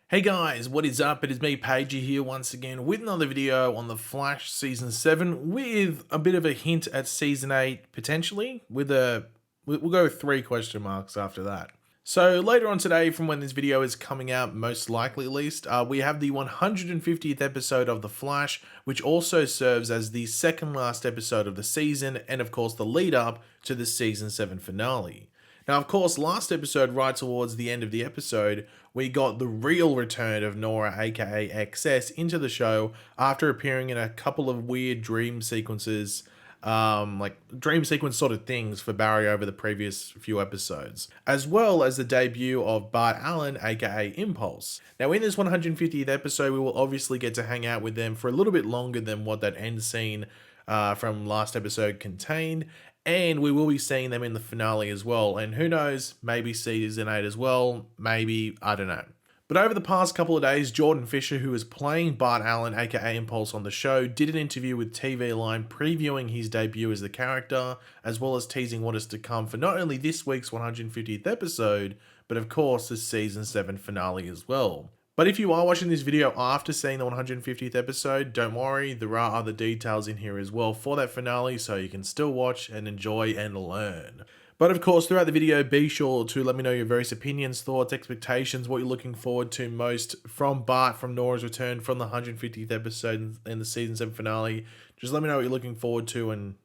Hey guys, what is up? It is me, Pagey, here once again with another video on The Flash Season 7 with a bit of a hint at Season 8 potentially. We'll go with 3 question marks after that. So later on today, from when this video is coming out, most likely at least, we have the 150th episode of The Flash, which also serves as the second last episode of the season and of course the lead up to the Season 7 finale. Now, of course, last episode, right towards the end of the episode, we got the real return of Nora, aka XS, into the show after appearing in a couple of weird dream sequences, like dream sequence sort of things for Barry over the previous few episodes, as well as the debut of Bart Allen, aka Impulse. Now, in this 150th episode, we will obviously get to hang out with them for a little bit longer than what that end scene from last episode contained. And we will be seeing them in the finale as well. And who knows, maybe Season 8 as well. Maybe, I don't know. But over the past couple of days, Jordan Fisher, who is playing Bart Allen, aka Impulse on the show, did an interview with TV Line previewing his debut as the character, as well as teasing what is to come for not only this week's 150th episode, but of course the Season 7 finale as well. But if you are watching this video after seeing the 150th episode, don't worry, there are other details in here as well for that finale, so you can still watch and enjoy and learn. But of course, throughout the video, be sure to let me know your various opinions, thoughts, expectations, what you're looking forward to most from Bart, from Nora's return, from the 150th episode and the Season 7 finale. Just let me know what you're looking forward to and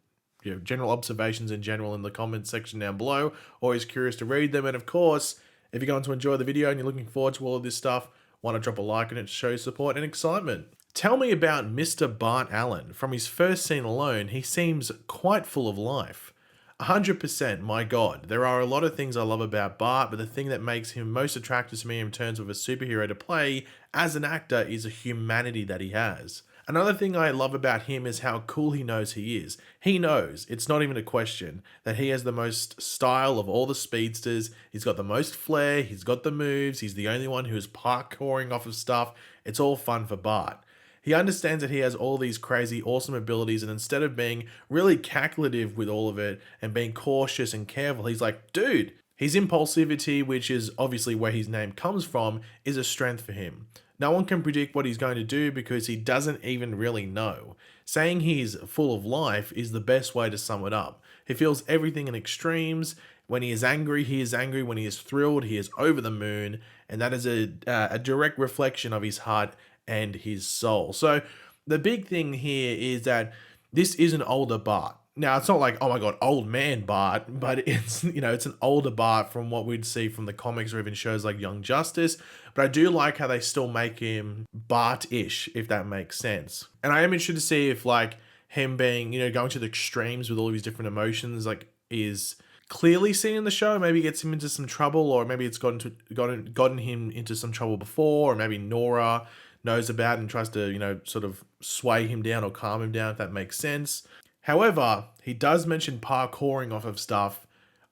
general observations in general in the comments section down below. Always curious to read them. And of course, if you're going to enjoy the video and you're looking forward to all of this stuff, want to drop a like on it to show support and excitement. Tell me about Mr. Bart Allen. From his first scene alone, he seems quite full of life. 100%, my god. There are a lot of things I love about Bart, but the thing that makes him most attractive to me in terms of a superhero to play as an actor is the humanity that he has. Another thing I love about him is how cool he knows he is. He knows, it's not even a question, that he has the most style of all the speedsters. He's got the most flair, he's got the moves, he's the only one who is parkouring off of stuff. It's all fun for Bart. He understands that he has all these crazy, awesome abilities, and instead of being really calculative with all of it and being cautious and careful, he's like, dude, his impulsivity, which is obviously where his name comes from, is a strength for him. No one can predict what he's going to do because he doesn't even really know. Saying he's full of life is the best way to sum it up. He feels everything in extremes. When he is angry, he is angry. When he is thrilled, he is over the moon. And that is a direct reflection of his heart and his soul. So the big thing here is that this is an older Bart. Now, it's not like, oh my god, old man Bart, but it's, it's an older Bart from what we'd see from the comics or even shows like Young Justice. But I do like how they still make him Bart-ish, if that makes sense. And I am interested to see if like him being, going to the extremes with all these different emotions, like is clearly seen in the show. Maybe gets him into some trouble, or maybe it's gotten him into some trouble before, or maybe Nora knows about it and tries to, sort of sway him down or calm him down, if that makes sense. However, he does mention parkouring off of stuff.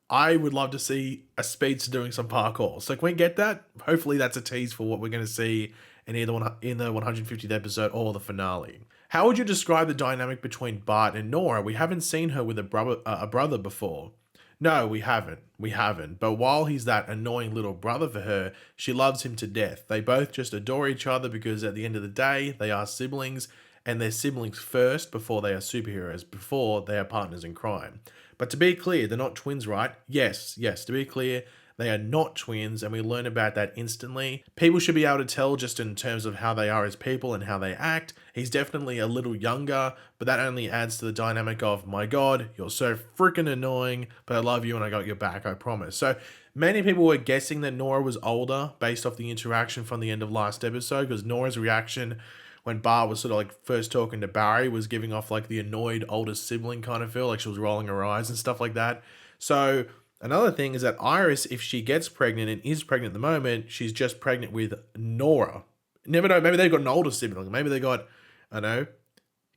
I would love to see a speedster doing some parkour. So can we get that? Hopefully that's a tease for what we're going to see in either in the 150th episode or the finale. How would you describe the dynamic between Bart and Nora? We haven't seen her with a brother before. No, we haven't. But while he's that annoying little brother for her, she loves him to death. They both just adore each other because at the end of the day, they are siblings. And they're siblings first before they are superheroes, before they are partners in crime. But to be clear, they're not twins, right? Yes, to be clear, they are not twins, and we learn about that instantly. People should be able to tell just in terms of how they are as people and how they act. He's definitely a little younger, but that only adds to the dynamic of, my god, you're so freaking annoying, but I love you and I got your back, I promise. So many people were guessing that Nora was older based off the interaction from the end of last episode, because Nora's reaction when Bart was sort of like first talking to Barry was giving off like the annoyed older sibling kind of feel, like she was rolling her eyes and stuff like that. So another thing is that Iris, if she gets pregnant and is pregnant at the moment, she's just pregnant with Nora. Never know, maybe they've got an older sibling. Maybe they got, I don't know,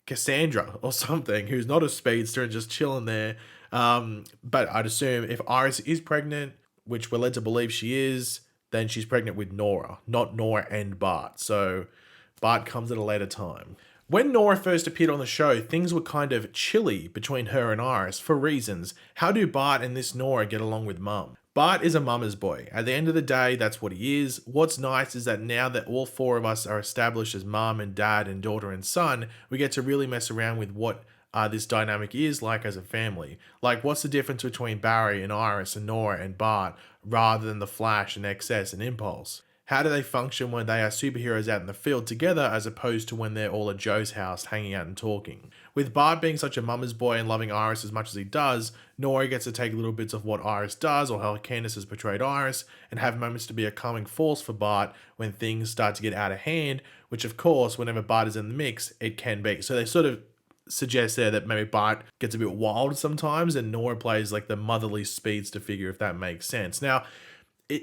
Cassandra or something, who's not a speedster and just chilling there. But I'd assume if Iris is pregnant, which we're led to believe she is, then she's pregnant with Nora, not Nora and Bart. So Bart comes at a later time. When Nora first appeared on the show, things were kind of chilly between her and Iris for reasons. How do Bart and this Nora get along with Mum? Bart is a mama's boy. At the end of the day, that's what he is. What's nice is that now that all four of us are established as mom and dad and daughter and son, we get to really mess around with what this dynamic is like as a family. Like, what's the difference between Barry and Iris and Nora and Bart rather than the Flash and XS and Impulse? How do they function when they are superheroes out in the field together as opposed to when they're all at Joe's house hanging out and talking? With Bart being such a mama's boy and loving Iris as much as he does, Nora gets to take little bits of what Iris does or how Candace has portrayed Iris and have moments to be a calming force for Bart when things start to get out of hand, which of course, whenever Bart is in the mix, it can be. So they sort of suggest there that maybe Bart gets a bit wild sometimes and Nora plays like the motherly speedster figure, if that makes sense. Now,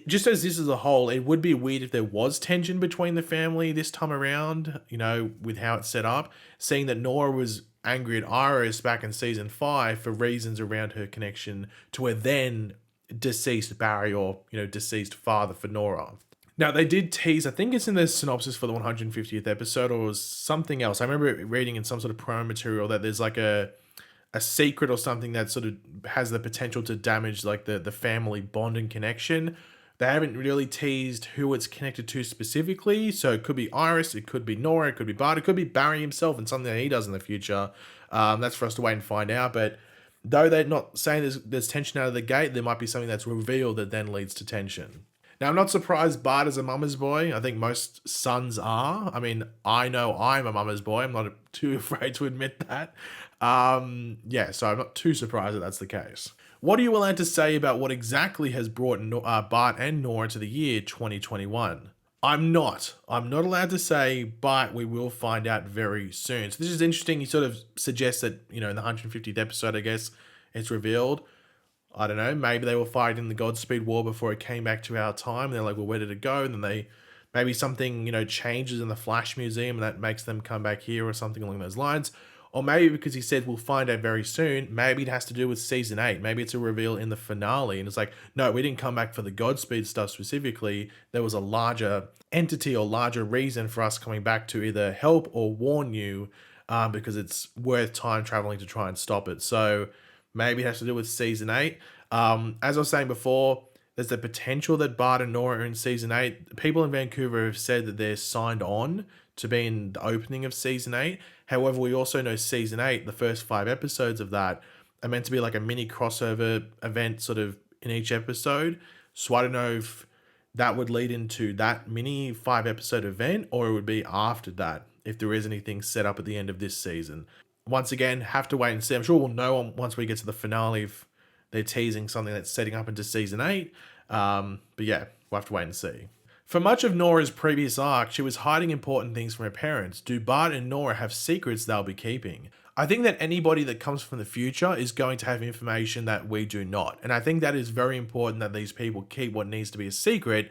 just as this as a whole, it would be weird if there was tension between the family this time around, with how it's set up. Seeing that Nora was angry at Iris back in season 5 for reasons around her connection to her then deceased Barry or, deceased father for Nora. Now, they did tease, I think it's in the synopsis for the 150th episode or was something else. I remember reading in some sort of promo material that there's like a secret or something that sort of has the potential to damage like the family bond and connection. They haven't really teased who it's connected to specifically. So it could be Iris, it could be Nora, it could be Bart, it could be Barry himself and something that he does in the future. That's for us to wait and find out. But though they're not saying there's tension out of the gate, there might be something that's revealed that then leads to tension. Now, I'm not surprised Bart is a mama's boy. I think most sons are. I mean, I know I'm a mama's boy. I'm not too afraid to admit that. So I'm not too surprised that that's the case. What are you allowed to say about what exactly has brought Bart and Nora to the year 2021? I'm not allowed to say, but we will find out very soon. So this is interesting. He sort of suggests that, in the 150th episode, I guess, it's revealed. I don't know, maybe they were fighting in the Godspeed War before it came back to our time. They're like, well, where did it go? And then maybe something, changes in the Flash Museum and that makes them come back here or something along those lines. Or maybe because he said we'll find out very soon, maybe it has to do with season 8. Maybe it's a reveal in the finale. And it's like, no, we didn't come back for the Godspeed stuff specifically. There was a larger entity or larger reason for us coming back to either help or warn you because it's worth time traveling to try and stop it. So maybe it has to do with season 8. As I was saying before, there's the potential that Bart and Nora are in season 8. People in Vancouver have said that they're signed on to be in the opening of season 8. However, we also know season 8, the first 5 episodes of that, are meant to be like a mini crossover event sort of in each episode. So I don't know if that would lead into that mini 5 episode event or it would be after that if there is anything set up at the end of this season. Once again, have to wait and see. I'm sure we'll know once we get to the finale if they're teasing something that's setting up into season 8. But yeah, we'll have to wait and see. For much of Nora's previous arc, she was hiding important things from her parents. Do Bart and Nora have secrets they'll be keeping? I think that anybody that comes from the future is going to have information that we do not. And I think that is very important that these people keep what needs to be a secret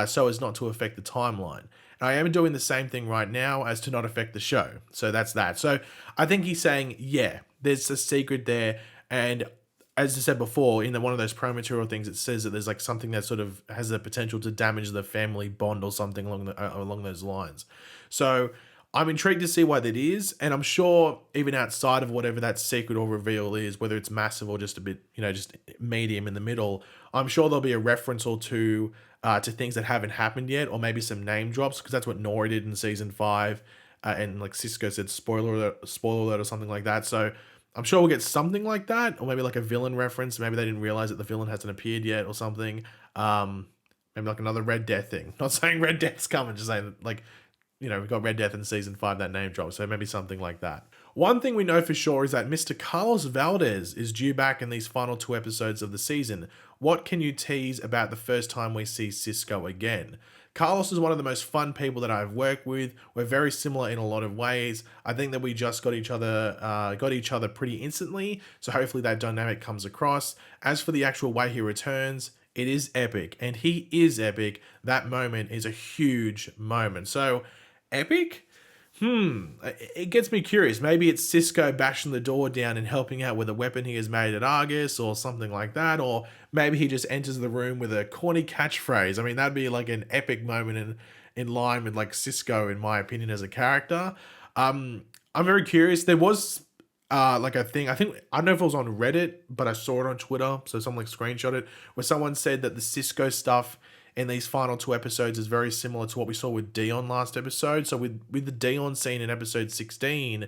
so as not to affect the timeline. And I am doing the same thing right now as to not affect the show. So that's that. So I think he's saying, yeah, there's a secret there. And as I said before, in one of those pro material things, it says that there's like something that sort of has the potential to damage the family bond or something along those lines. So I'm intrigued to see what that is, and I'm sure even outside of whatever that secret or reveal is, whether it's massive or just a bit, just medium in the middle, I'm sure there'll be a reference or two to things that haven't happened yet, or maybe some name drops, because that's what Nora did in season 5, and like Cisco said, spoiler alert or something like that. So I'm sure we'll get something like that, or maybe like a villain reference. Maybe they didn't realize that the villain hasn't appeared yet or something. Maybe like another Red Death thing. Not saying Red Death's coming, just saying like, we've got Red Death in season 5, that name drop. So maybe something like that. One thing we know for sure is that Mr. Carlos Valdez is due back in these final 2 episodes of the season. What can you tease about the first time we see Cisco again? Carlos is one of the most fun people that I've worked with. We're very similar in a lot of ways. I think that we just got each other pretty instantly. So hopefully that dynamic comes across. As for the actual way he returns, it is epic, and he is epic. That moment is a huge moment. So epic? It gets me curious. Maybe it's Cisco bashing the door down and helping out with a weapon he has made at Argus or something like that. Or maybe he just enters the room with a corny catchphrase. I mean, that'd be like an epic moment in line with like Cisco, in my opinion, as a character. I'm very curious. There was Like I think I don't know if it was on Reddit, but I saw it on Twitter. So someone like screenshot it where someone said that the Cisco stuff in these final two episodes is very similar to what we saw with Dion last episode. So with the Dion scene in episode 16,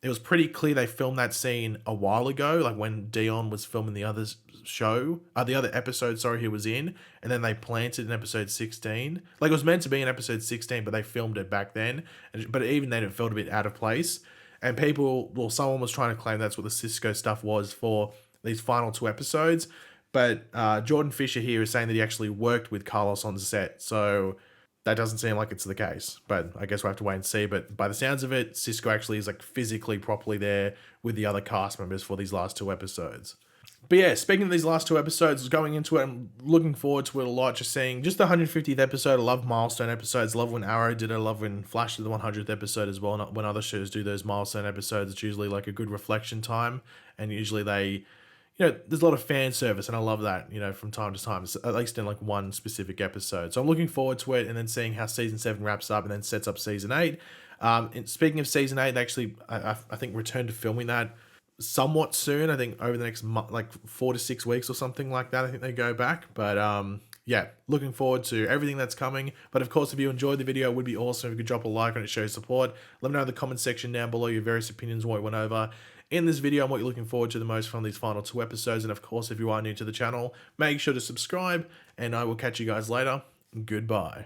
it was pretty clear they filmed that scene a while ago, like when Dion was filming the other show, the other episode, sorry, he was in, and then they planted in episode 16. Like it was meant to be in episode 16, but they filmed it back then. But even then, it felt a bit out of place. And people, well, someone was trying to claim that's what the Cisco stuff was for these final two episodes. But Jordan Fisher here is saying that he actually worked with Carlos on set. So that doesn't seem like it's the case. But I guess we'll have to wait and see. But by the sounds of it, Cisco actually is like physically properly there with the other cast members for these last two episodes. But yeah, speaking of these last two episodes, going into it, I'm looking forward to it a lot. Just seeing just the 150th episode. I love milestone episodes. Love when Arrow did it. I love when Flash did the 100th episode as well. When other shows do those milestone episodes, it's usually like a good reflection time. And usually there's a lot of fan service, and I love that, from time to time, at least in like one specific episode. So I'm looking forward to it, and then seeing how season 7 wraps up and then sets up season 8. And speaking of season 8, they actually, I think, returned to filming that somewhat soon. I think over the next like 4 to 6 weeks or something like that. I think they go back, but yeah, looking forward to everything that's coming. But of course, if you enjoyed the video, it would be awesome if you could drop a like on it, show your support. Let me know in the comment section down below your various opinions, what we went over in this video and what you're looking forward to the most from these final two episodes. And of course, if you are new to the channel, make sure to subscribe, and I will catch you guys later. Goodbye.